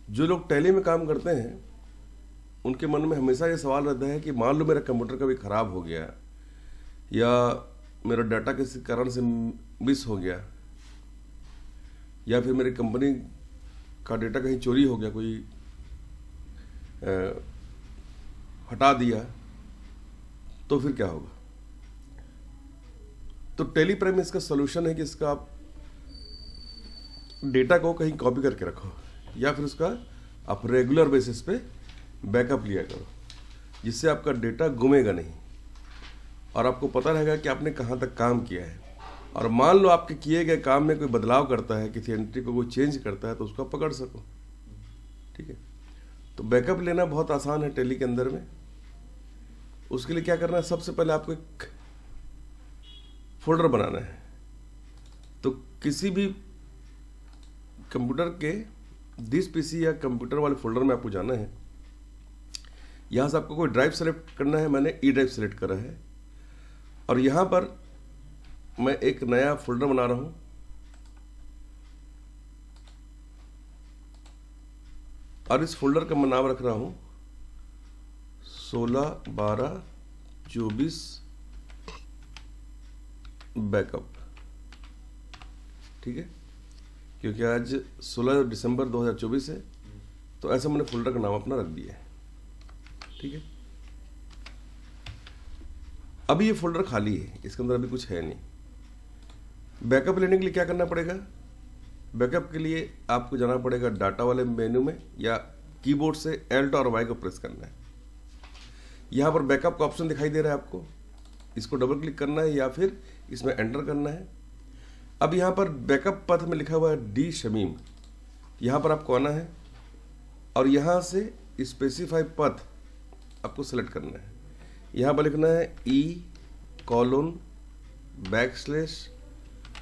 जो लोग टैली में काम करते हैं उनके मन में हमेशा ये सवाल रहता है कि मान लो मेरा कंप्यूटर कभी ख़राब हो गया या मेरा डाटा किसी कारण से मिस हो गया या फिर मेरी कंपनी का डेटा कहीं चोरी हो गया, कोई हटा दिया, तो फिर क्या होगा। तो टेलीप्राइम इसका सोल्यूशन है कि इसका आप डेटा को कहीं कॉपी करके रखो या फिर उसका आप रेगुलर बेसिस पे बैकअप लिया करो, जिससे आपका डेटा गुमेगा नहीं और आपको पता रहेगा कि आपने कहाँ तक काम किया है। और मान लो आपके किए गए काम में कोई बदलाव करता है, किसी एंट्री को कोई चेंज करता है, तो उसको आप पकड़ सको। ठीक है, तो बैकअप लेना बहुत आसान है टेली के अंदर में। उसके लिए क्या करना है, सबसे पहले आपको एक फोल्डर बनाना है। तो किसी भी कंप्यूटर के दिस पीसी या कंप्यूटर वाले फोल्डर में आपको जाना है। यहाँ से आपको कोई ड्राइव सेलेक्ट करना है, मैंने ई ड्राइव सेलेक्ट करा है और यहाँ पर मैं एक नया फोल्डर बना रहा हूँ और इस फोल्डर का मैं नाम रख रहा हूँ 16/12/24 बैकअप। ठीक है, क्योंकि आज 16 दिसंबर 2024 है, तो ऐसा मैंने फोल्डर का नाम अपना रख दिया है। ठीक है, अभी ये फोल्डर खाली है, इसके अंदर अभी कुछ है नहीं। बैकअप लेने के लिए क्या करना पड़ेगा, बैकअप के लिए आपको जाना पड़ेगा डाटा वाले मेन्यू में या कीबोर्ड से Alt और Y को प्रेस करना है। यहाँ पर बैकअप का ऑप्शन दिखाई दे रहा है आपको, इसको डबल क्लिक करना है या फिर इसमें एंटर करना है। अब यहाँ पर बैकअप पथ में लिखा हुआ है डी शमीम, यहाँ पर आपको आना है और यहाँ से स्पेसिफाई पथ आपको सेलेक्ट करना है। यहाँ पर लिखना है E:/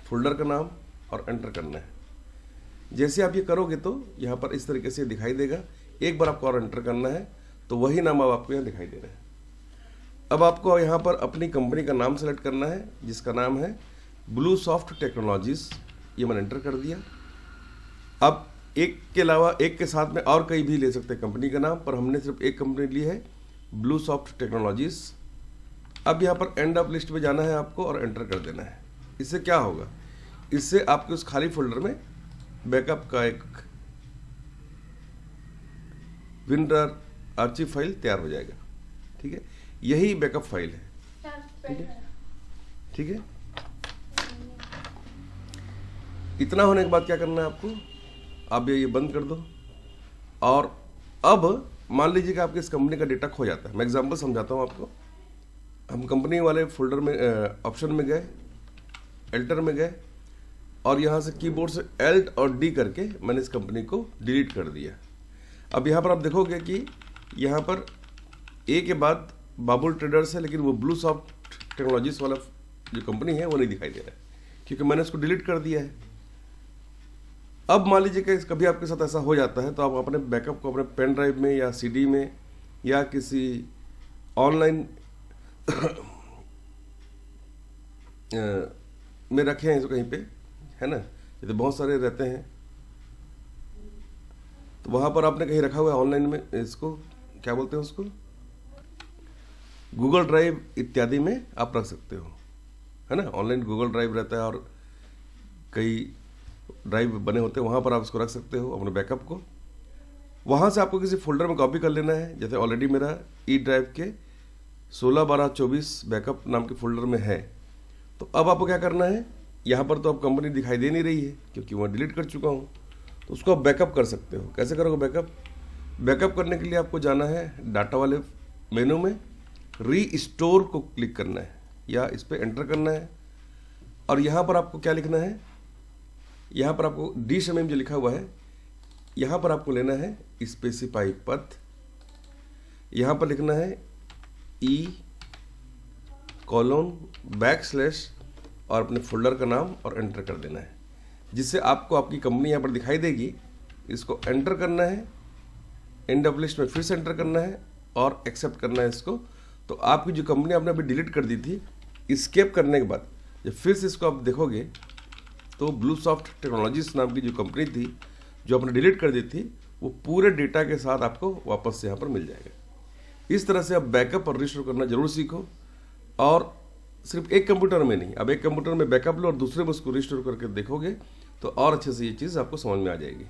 फोल्डर का नाम और एंटर करना है। जैसे आप ये करोगे तो यहाँ पर इस तरीके से दिखाई देगा। एक बार आपको और एंटर करना है तो वही नाम अब आपको यहाँ दिखाई दे रहा है। अब आपको यहाँ पर अपनी कंपनी का नाम सेलेक्ट करना है, जिसका नाम है ब्लूसॉफ्ट टेक्नोलॉजीज। ये मैंने एंटर कर दिया। अब एक के अलावा एक के साथ में और कई भी ले सकते हैं कंपनी का नाम, पर हमने सिर्फ एक कंपनी ली है, ब्लूसॉफ्ट टेक्नोलॉजीज। अब यहाँ पर एंड ऑफ लिस्ट में जाना है आपको और एंटर कर देना है। इससे क्या होगा, इससे आपके उस खाली फोल्डर में बैकअप का एक विनर आर्चिव फाइल तैयार हो जाएगा। ठीक है, यही बैकअप फाइल है। ठीक है, ठीक है। इतना होने के बाद क्या करना है आपको, आप ये बंद कर दो। और अब मान लीजिए कि आपके इस कंपनी का डेटा खो जाता है। मैं एग्जांपल समझाता हूँ आपको। हम कंपनी वाले फोल्डर में ऑप्शन में गए, एल्टर में गए और यहाँ से कीबोर्ड से Alt और D करके मैंने इस कंपनी को डिलीट कर दिया। अब यहाँ पर आप देखोगे कि यहाँ पर ए के बाद बाबुल ट्रेडर्स है, लेकिन वो ब्लूसॉफ्ट टेक्नोलॉजीज वाला जो कंपनी है वो नहीं दिखाई दे रहा है, क्योंकि मैंने उसको डिलीट कर दिया है। अब मान लीजिए कि कभी आपके साथ ऐसा हो जाता है तो आप अपने बैकअप को अपने पेन ड्राइव में या CD में या किसी ऑनलाइन में रखे हैं, इसको कहीं पे है ना, ये तो बहुत सारे रहते हैं, तो वहाँ पर आपने कहीं रखा हुआ है ऑनलाइन में, इसको क्या बोलते हैं, उसको गूगल ड्राइव इत्यादि में आप रख सकते हो, है ना। ऑनलाइन गूगल ड्राइव रहता है और कई ड्राइव बने होते हैं, वहाँ पर आप इसको रख सकते हो अपने बैकअप को। वहाँ से आपको किसी फोल्डर में कॉपी कर लेना है। जैसे ऑलरेडी मेरा ई ड्राइव के 16/12/24 बैकअप नाम के फोल्डर में है, तो अब आपको क्या करना है, यहाँ पर तो अब कंपनी दिखाई दे नहीं रही है क्योंकि मैं डिलीट कर चुका हूँ, तो उसको आप बैकअप कर सकते हो। कैसे करोगे बैकअप, बैकअप करने के लिए आपको जाना है डाटा वाले मेनू में, रीस्टोर को क्लिक करना है या इस पर एंटर करना है और यहाँ पर आपको क्या लिखना है, यहाँ पर आपको डी शमीम जो लिखा हुआ है, यहाँ पर आपको लेना है स्पेसिफाई पथ, यहाँ पर लिखना है E:/ और अपने फोल्डर का नाम और एंटर कर देना है, जिससे आपको आपकी कंपनी यहाँ पर दिखाई देगी। इसको एंटर करना है, एंड ऑफ लिस्ट में फिर से एंटर करना है और एक्सेप्ट करना है इसको। तो आपकी जो कंपनी आपने अभी डिलीट कर दी थी, एस्केप करने के बाद जब फिर से इसको आप देखोगे तो ब्लूसॉफ्ट टेक्नोलॉजीज नाम की जो कंपनी थी जो आपने डिलीट कर दी थी, वो पूरे डेटा के साथ आपको वापस से यहाँ पर मिल जाएगा। इस तरह से आप बैकअप और रिस्टोर करना जरूर सीखो, और सिर्फ एक कंप्यूटर में नहीं, अब एक कंप्यूटर में बैकअप लो और दूसरे में उसको रिस्टोर करके देखोगे तो और अच्छे से ये चीज़ आपको समझ में आ जाएगी।